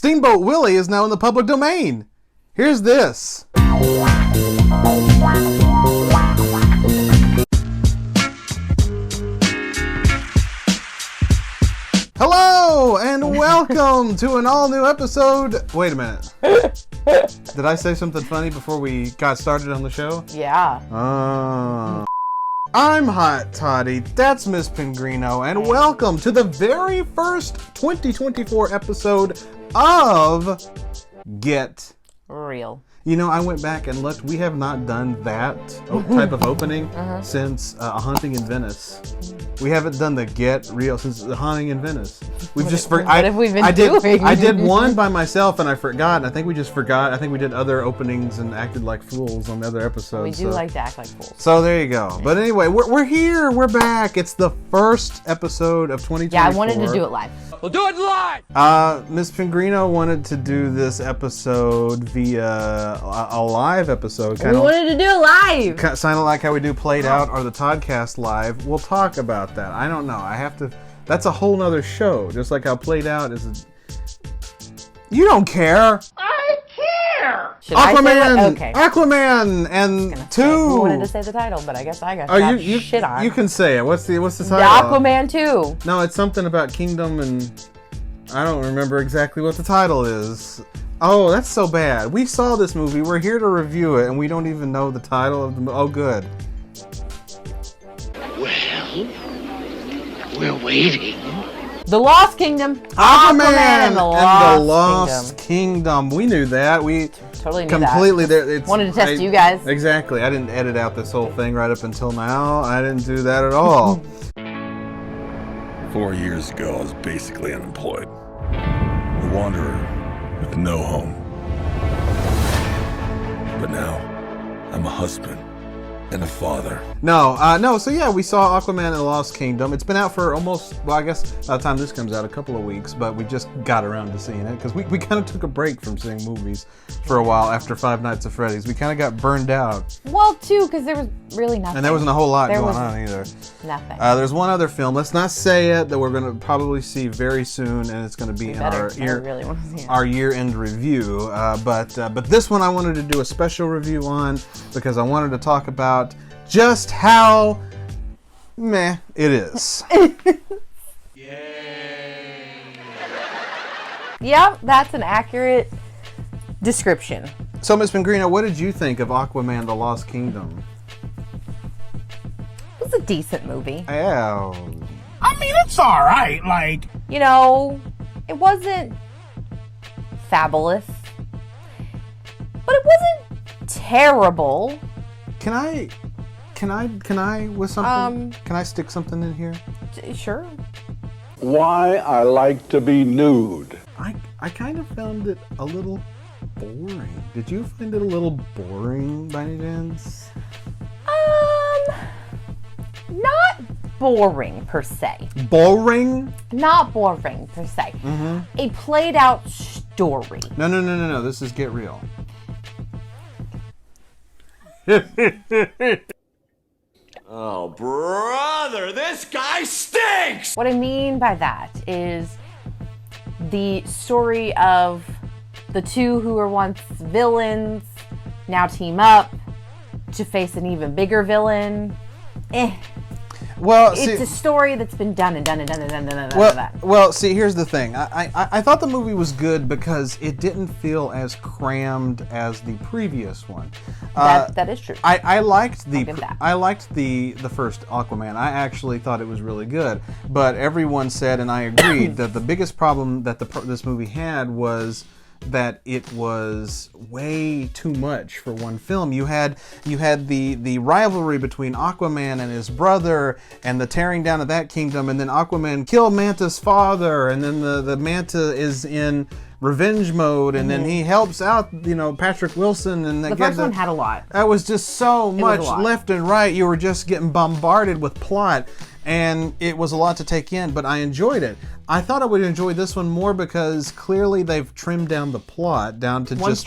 Steamboat Willie is now in the public domain. Here's this. Hello and welcome to an all-new episode. Wait a minute. Did I say something funny before we got started on the show? Yeah. I'm Hot Toddy, that's Miss Pingrino, and welcome to the very first 2024 episode of Get Real. You know, I went back and looked. We have not done that type of opening since A Haunting in Venice. We haven't done the Get Real since The Haunting in Venice. We've what have we been doing? I did one by myself and I forgot. And I think we just forgot. I think we did other openings and acted like fools on the other episodes. We do like to act like fools. So there you go. But anyway, we're here. We're back. It's the first episode of 2024. Yeah, I wanted to do it live. We'll do it live! Miss Pingrino wanted to do this episode via a live episode. We wanted to do it live! Kind of like how we do Played Out or the Toddcast live. We'll talk about that. I don't know. I have to... That's a whole nother show. Just like how Played Out is... You don't care! I care! Should I say that? Okay. Aquaman and I wanted to say the title, but I guess I got shit on. You can say it. What's the title? Aquaman 2. No, it's something about Kingdom and... I don't remember exactly what the title is. Oh, that's so bad. We saw this movie. We're here to review it, and we don't even know the title of the movie. Oh, good. Well, we're waiting. The Lost Kingdom. Aquaman and the Lost Kingdom. We knew that. We totally knew completely that. Wanted to test you guys. Exactly. I didn't edit out this whole thing right up until now. I didn't do that at all. 4 years ago, I was basically unemployed. A wanderer with no home. But now, I'm a husband and a father. No. So yeah, we saw Aquaman and the Lost Kingdom. It's been out for almost, well, I guess by the time this comes out, a couple of weeks, but we just got around to seeing it because we kind of took a break from seeing movies for a while after Five Nights at Freddy's. We kind of got burned out. Well, too, because there was really nothing. And there wasn't a whole lot going on either. Nothing. There's one other film. Let's not say it, that we're going to probably see very soon, and it's going to be in our year-end review. But this one I wanted to do a special review on because I wanted to talk about just how meh it is. Yep, that's an accurate description. So, Miss Pingrino, what did you think of Aquaman: The Lost Kingdom? It was a decent movie. Yeah. I mean, it's alright, like... You know, it wasn't fabulous, but it wasn't terrible. Can I with something? Can I stick something in here? Sure. Why I like to be nude. I kind of found it a little boring. Did you find it a little boring by any chance? Not boring per se. Boring? Not boring per se. Mm-hmm. A played out story. No. This is Get Real. Oh, brother, this guy stinks! What I mean by that is the story of the two who were once villains now team up to face an even bigger villain. Well, it's a story that's been done. Well, see, here's the thing. I thought the movie was good because it didn't feel as crammed as the previous one. That is true. I liked the first Aquaman. I actually thought it was really good. But everyone said, and I agreed, that the biggest problem that this movie had was that it was way too much for one film. You had the rivalry between Aquaman and his brother and the tearing down of that kingdom, and then Aquaman killed Manta's father, and then the Manta is in revenge mode, and then he helps out, Patrick Wilson, and the first one had a lot. That was just so much left and right. You were just getting bombarded with plot, and it was a lot to take in, but I enjoyed it. I thought I would enjoy this one more because clearly they've trimmed down the plot down to just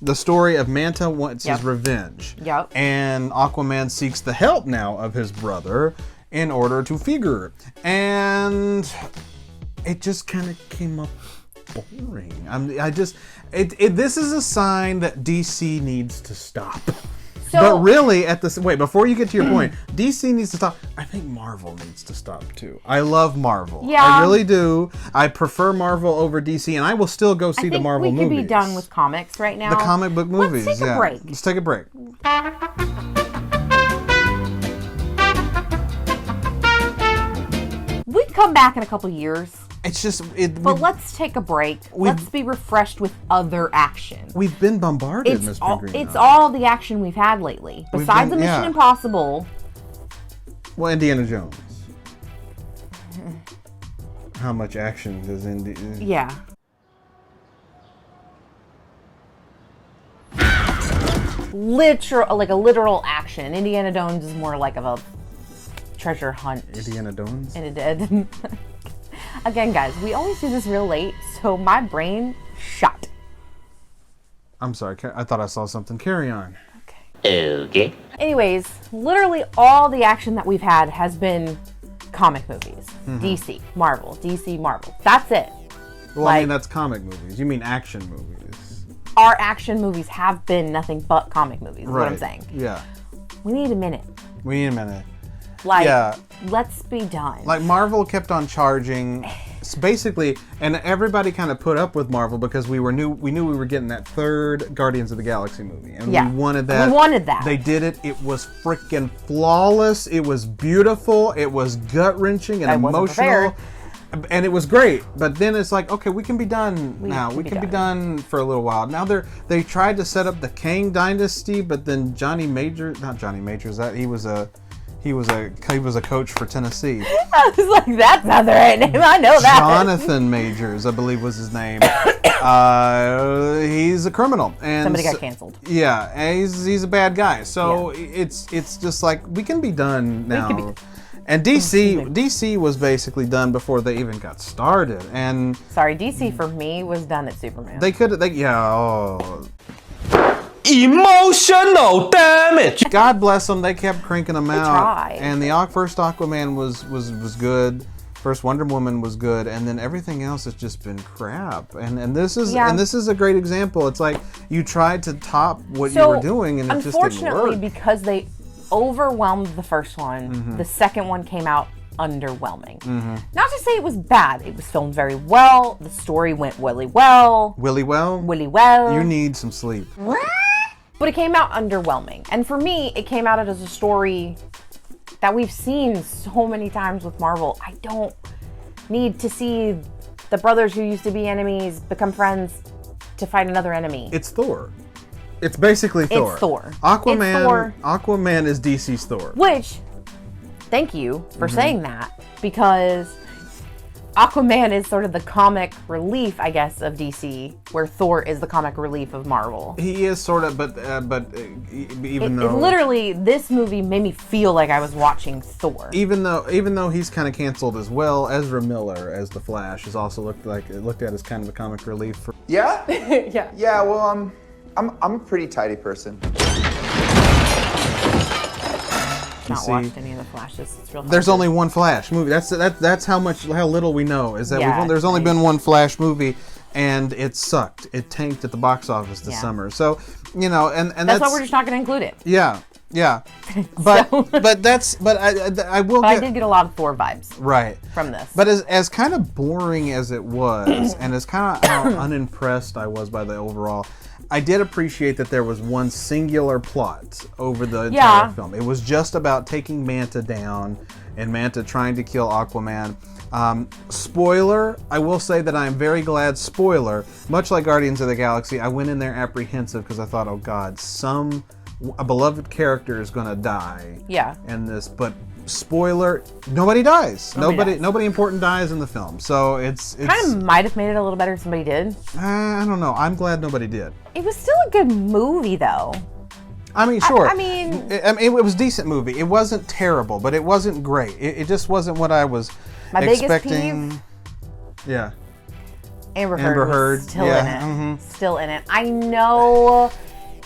the story of Manta wants his revenge. Yep. And Aquaman seeks the help now of his brother in order to figure. And it just kind of came up boring. This is a sign that DC needs to stop. So, but really, before you get to your point, DC needs to stop. I think Marvel needs to stop too. I love Marvel. Yeah. I really do. I prefer Marvel over DC, and I will still go see the Marvel movies. we could be done with comics right now. The comic book movies. Let's take a break. Let's take a break. We come back in a couple years. It's just... But let's take a break. Let's be refreshed with other action. We've been bombarded, Ms. Green. It's all the action we've had lately. Besides the Mission Impossible. Well, Indiana Jones. How much action does Indiana... Yeah. Literal action. Indiana Jones is more like of a treasure hunt. Indiana Jones? And it did. Again, guys, we always do this real late, so my brain shut. I'm sorry, I thought I saw something. Carry on. Okay. Anyways, literally all the action that we've had has been comic movies. DC, Marvel, DC, Marvel. That's it. Well, I mean, that's comic movies. You mean action movies. Our action movies have been nothing but comic movies, is what I'm saying. Yeah. We need a minute. Let's be done. Like, Marvel kept on charging, basically, and everybody kind of put up with Marvel because we knew we were getting that third Guardians of the Galaxy movie, and we wanted that. We wanted that. They did it. It was freaking flawless. It was beautiful. It was gut-wrenching and emotional. And it was great, but then it's like, okay, we can be done now. We can be done for a little while. Now they tried to set up the Kang Dynasty, but then he was a coach for Tennessee. I was like, that's not the right name. I know that. Jonathan Majors, I believe was his name. He's a criminal, and somebody got canceled. Yeah, and he's a bad guy. So it's just like, we can be done now. And DC was basically done before they even got started. And sorry, DC for me was done at Superman. Emotional damage. God bless them. They kept cranking them out. Tried. And the first Aquaman was good. First Wonder Woman was good, and then everything else has just been crap. And this is a great example. It's like you tried to top what you were doing, and it just didn't work. Unfortunately, because they overwhelmed the first one, the second one came out underwhelming. Not to say it was bad. It was filmed very well. The story went really well. Willy well? You need some sleep. But it came out underwhelming. And for me, it came out as a story that we've seen so many times with Marvel. I don't need to see the brothers who used to be enemies become friends to fight another enemy. It's Thor. It's basically Thor. It's Thor. Aquaman is DC's Thor. Which, thank you for saying that, because Aquaman is sort of the comic relief, I guess, of DC, where Thor is the comic relief of Marvel. He is sort of, but even though literally, this movie made me feel like I was watching Thor. Even though he's kind of canceled as well, Ezra Miller as the Flash is also looked at as kind of a comic relief for. Yeah. Yeah. Yeah. Well, I'm a pretty tidy person. Not watched any of the Flashes. It's real. There's only one Flash movie. That's how little we know. Is that there's only been one Flash movie, and it sucked. It tanked at the box office this summer. So, and that's why we're just not going to include it. Yeah. But I will. I did get a lot of Thor vibes. Right. From this. But as kind of boring as it was, and as kind of how unimpressed I was by the overall, I did appreciate that there was one singular plot over the entire film. It was just about taking Manta down and Manta trying to kill Aquaman. Spoiler, I will say that I am very glad, spoiler, much like Guardians of the Galaxy, I went in there apprehensive because I thought, oh God, a beloved character is going to die in this. But spoiler, nobody dies. Nobody important dies in the film. So it's kind of might have made it a little better if somebody did. I don't know. I'm glad nobody did. It was still a good movie, though. I mean, sure. I mean, it was a decent movie. It wasn't terrible, but it wasn't great. It just wasn't what I was expecting. Biggest peeve? Yeah. Amber Heard was still in it. Still in it. I know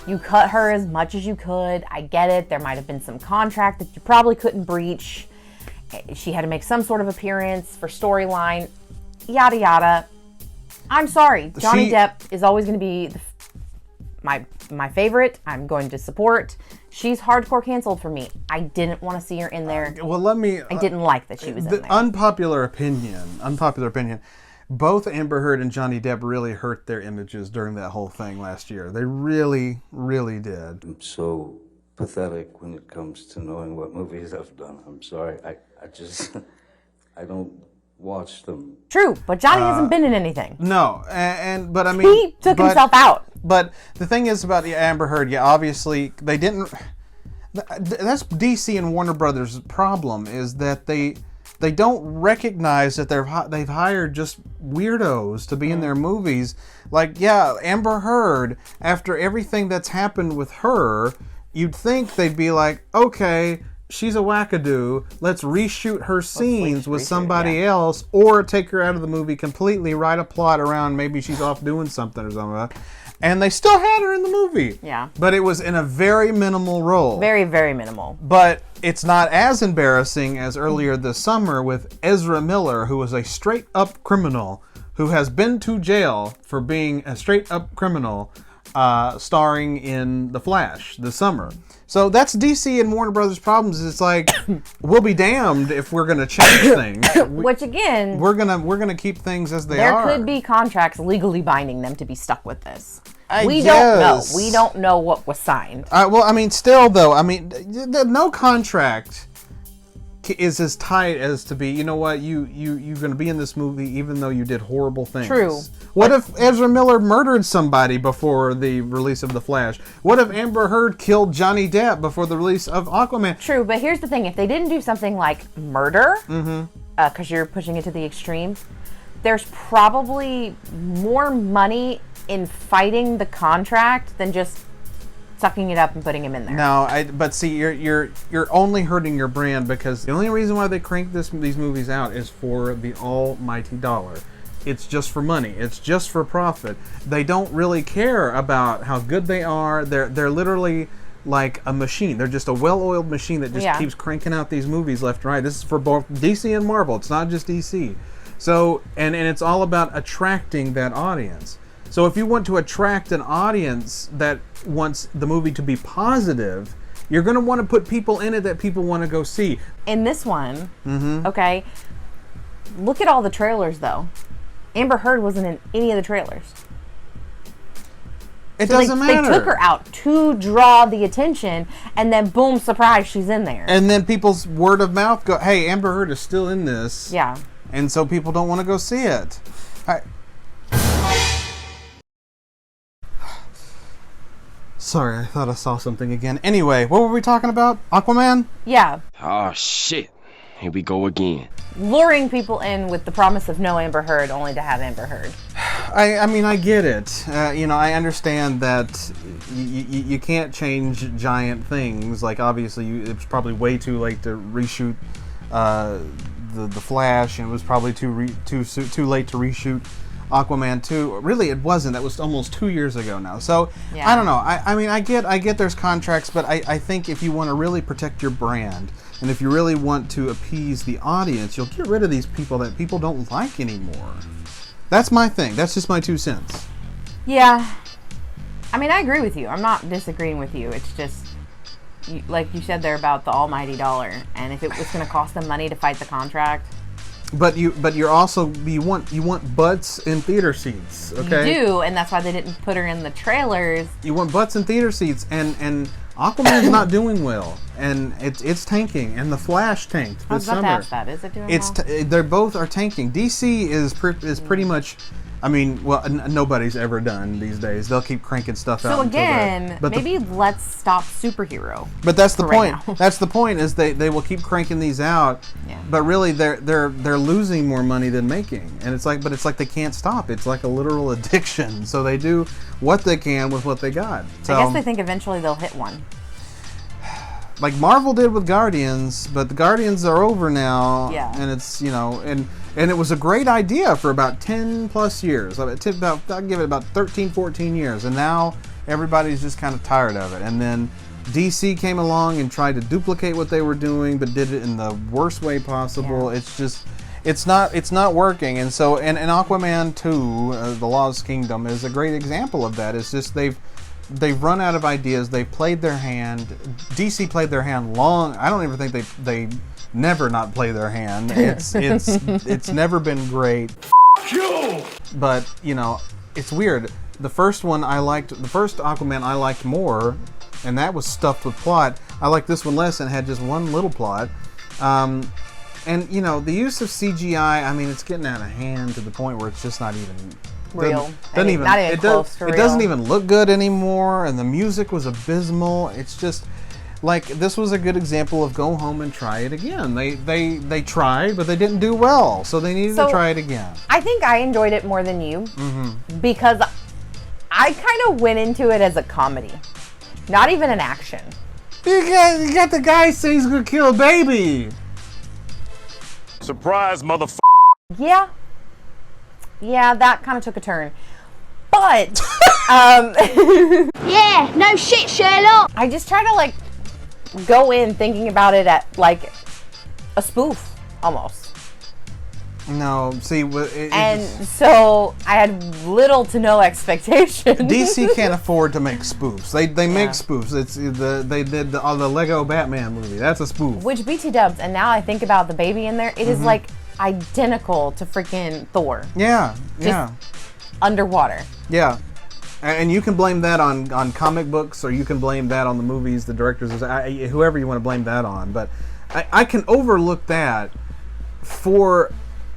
you cut her as much as you could. I get it. There might have been some contract that you probably couldn't breach. She had to make some sort of appearance for storyline. Yada, yada. I'm sorry. Johnny She- Depp is always going to be my favorite. I'm going to support. She's hardcore canceled for me. I didn't want to see her in there. Well, let me. I didn't like that she was in there. Unpopular opinion. Both Amber Heard and Johnny Depp really hurt their images during that whole thing last year. They really, really did. I'm so pathetic when it comes to knowing what movies I've done. I'm sorry. I just, I don't watch them. True, but Johnny hasn't been in anything. No, but I mean, He took himself out. But the thing is about the Amber Heard, yeah, obviously they didn't. That's DC and Warner Brothers' problem, is that they don't recognize that they've hired just weirdos to be in their movies. Like, yeah, Amber Heard, after everything that's happened with her, you'd think they'd be like, okay, she's a wackadoo, let's reshoot her scenes with somebody else, or take her out of the movie completely, write a plot around maybe she's off doing something or something. And they still had her in the movie. Yeah. But it was in a very minimal role. Very, very minimal. But it's not as embarrassing as earlier this summer with Ezra Miller, who was a straight-up criminal who has been to jail for being a straight-up criminal, starring in The Flash this summer. So that's DC and Warner Brothers' problems. It's like, we'll be damned if we're going to change things. Which again, we're gonna keep things as they are. there could be contracts legally binding them to be stuck with this. We guess. don't know. We don't know what was signed. Well, I mean, still though, I mean, no contract is as tight as to be, you know what, you're going to be in this movie even though you did horrible things. True. What if Ezra Miller murdered somebody before the release of The Flash? What if Amber Heard killed Johnny Depp before the release of Aquaman? True, but here's the thing. If they didn't do something like murder, because you're pushing it to the extremes, there's probably more money in fighting the contract than just sucking it up and putting him in there. No, but see, you're only hurting your brand, because the only reason why they crank these movies out is for the almighty dollar. It's just for money. It's just for profit. They don't really care about how good they are. They're literally like a machine. They're just a well-oiled machine that just keeps cranking out these movies left and right. This is for both DC and Marvel. It's not just DC. So, and it's all about attracting that audience. So if you want to attract an audience that wants the movie to be positive, you're going to want to put people in it that people want to go see. In this one, okay, look at all the trailers though. Amber Heard wasn't in any of the trailers. It doesn't matter. They took her out to draw the attention, and then boom, surprise, she's in there. And then people's word of mouth go, hey, Amber Heard is still in this. Yeah. And so people don't want to go see it. Sorry, I thought I saw something again. Anyway, what were we talking about? Aquaman? Yeah. Oh, shit. Here we go again. Luring people in with the promise of no Amber Heard, only to have Amber Heard. I mean, I get it. I understand that you can't change giant things. Like, obviously, it's probably way too late to reshoot the Flash, and it was probably too late to reshoot Aquaman 2. Really, it wasn't. That was almost 2 years ago now. So, yeah. I don't know. I mean, I get there's contracts, but I think if you want to really protect your brand, and if you really want to appease the audience, you'll get rid of these people that people don't like anymore. That's my thing. That's just my 2 cents. Yeah. I mean, I agree with you. I'm not disagreeing with you. It's just, like you said there about the almighty dollar. And if it was going to cost them money to fight the contract. But you're also, you want butts in theater seats, okay? You do, and that's why they didn't put her in the trailers. You want butts in theater seats, and Aquaman's not doing well, and it's tanking, and The Flash tanked this summer. I was about to ask that. Is it doing well? They're both are tanking. DC is pretty much. I mean, well, nobody's ever done these days. They'll keep cranking stuff out. So again, maybe let's stop superhero. But that's the point. Right now. That's the point. Is they will keep cranking these out. Yeah. But really, they're losing more money than making, and it's like they can't stop. It's like a literal addiction. So they do what they can with what they got. So, I guess they think eventually they'll hit one. Like Marvel did with Guardians, but the Guardians are over now. Yeah. And it's, and it was a great idea for about 10 plus years. I'll give it about 13, 14 years. And now everybody's just kind of tired of it. And then DC came along and tried to duplicate what they were doing, but did it in the worst way possible. Yeah. It's just, it's not working. And so, and Aquaman 2, The Lost Kingdom, is a great example of that. It's just they've run out of ideas. They've played their hand. DC played their hand long. I don't even think they never not play their hand. It's never been great. But you know, it's weird. The first one I liked. The first Aquaman I liked more, and that was stuffed with plot. I liked this one less and had just one little plot. And you know, the use of CGI, I mean, it's getting out of hand to the point where it's just not even real. Not even close to real. It doesn't even look good anymore, and the music was abysmal. It's just like, this was a good example of go home and try it again. They tried, but they didn't do well, so they needed to try it again. I think I enjoyed it more than you because I kind of went into it as a comedy, not even an action. You got the guy say he's gonna kill a baby. Surprise, motherfucker. Yeah, that kind of took a turn. But, yeah, no shit, Sherlock. I just try to like go in thinking about it at like a spoof almost. No, see, so I had little to no expectation. DC can't afford to make spoofs. They make spoofs. They did the Lego Batman movie. That's a spoof. Which BT dubs, and now I think about the baby in there, it is like identical to freaking Thor. Yeah, just underwater. Yeah. And you can blame that on comic books, or you can blame that on the movies, the directors, whoever you want to blame that on. But I can overlook that for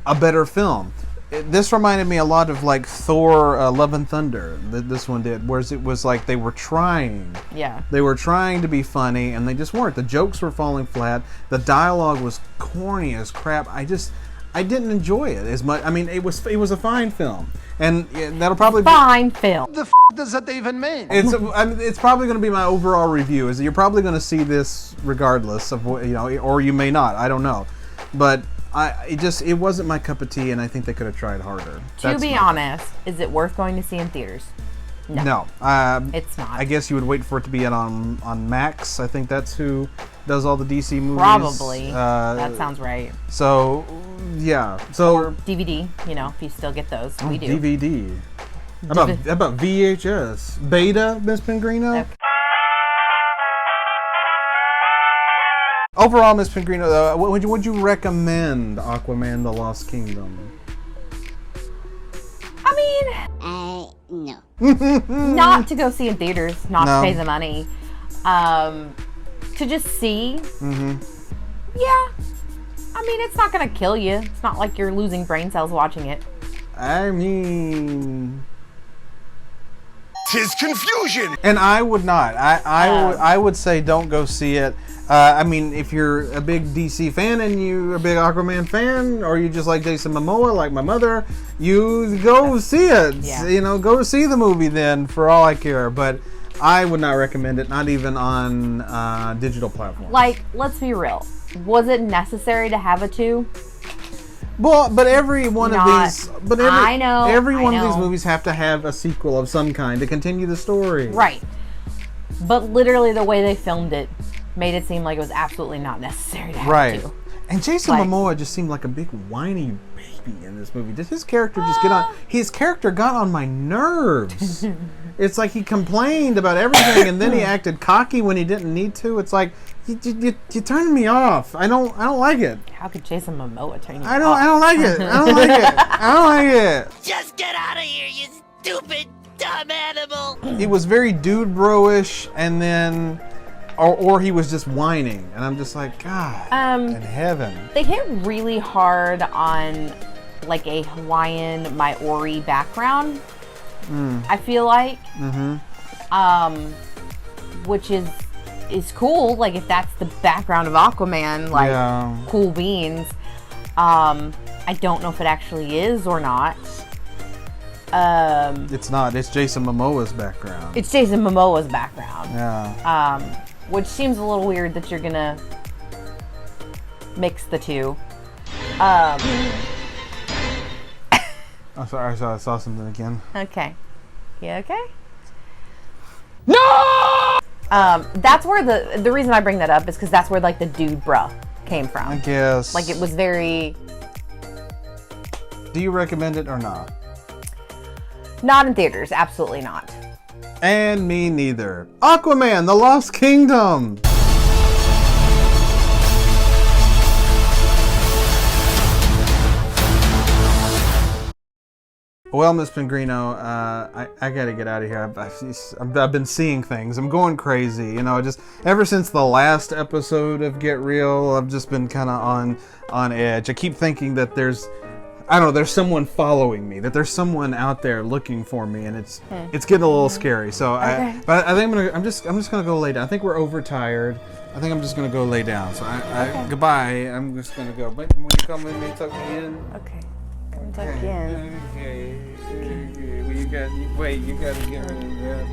a better film. This reminded me a lot of like Thor: Love and Thunder. This one did, whereas it was like they were trying. Yeah. They were trying to be funny, and they just weren't. The jokes were falling flat. The dialogue was corny as crap. I didn't enjoy it as much. I mean, it was a fine film, and that'll probably be fine film. The f does that even mean? It's probably going to be my overall review. Is you're probably going to see this regardless of what, you know, or you may not. I don't know, but it wasn't my cup of tea, and I think they could have tried harder. To be honest, is it worth going to see in theaters? No. It's not. I guess you would wait for it to be on Max. I think that's who does all the DC movies. Probably. That sounds right. So, yeah. So, or DVD, you know, if you still get those. We do. DVD. How about VHS? Beta, Miss Pingrino? Okay. Overall, Miss Pingrino, would you recommend Aquaman: The Lost Kingdom? I mean, no. Not to go see in theaters, not to pay the money. To just see. Yeah. I mean, it's not going to kill you. It's not like you're losing brain cells watching it. I mean, 'tis confusion. And I would not. I would say don't go see it. I mean, if you're a big DC fan and you're a big Aquaman fan, or you just like Jason Momoa, like my mother, you go see it. Yeah. You know, go see the movie then, for all I care. But I would not recommend it, not even on digital platforms. Like, let's be real. Was it necessary to have a 2? Well, but every one of these, every one of these movies have to have a sequel of some kind to continue the story. Right. But literally the way they filmed it made it seem like it was absolutely not necessary to have to. And Jason Momoa just seemed like a big whiny baby in this movie. Did his character just get on? His character got on my nerves. It's like he complained about everything, and then he acted cocky when he didn't need to. It's like you turned me off. I don't like it. How could Jason Momoa turn you off? I don't like it. I don't like it. I don't like it. Just get out of here, you stupid dumb animal. It was very dude bro-ish, and then. Or he was just whining, and I'm just like, God in heaven. They hit really hard on like a Hawaiian Maori background. I feel like, which is cool. Like if that's the background of Aquaman, like cool beans. I don't know if it actually is or not. It's not. It's Jason Momoa's background. It's Jason Momoa's background. Yeah. Which seems a little weird that you're gonna mix the two. I'm sorry, I saw something again. Okay. You okay? No! That's where the reason I bring that up is because that's where like the dude bruh came from. I guess. Like it was very Do you recommend it or not? Not in theaters, absolutely not. And me neither. Aquaman, The Lost Kingdom. Well, Miss Pingrino, I gotta get out of here. I've been seeing things. I'm going crazy. You know, just ever since the last episode of Get Real, I've just been kind of on edge. I keep thinking that there's someone following me, that there's someone out there looking for me, and it's getting a little scary. So, Okay. but I think I'm just gonna go lay down. I think we're overtired. I think I'm just gonna go lay down. So, goodbye. I'm just gonna go. But will you come with me, tuck me in? Okay. Come tuck you in. Okay. Well, you gotta get rid of that.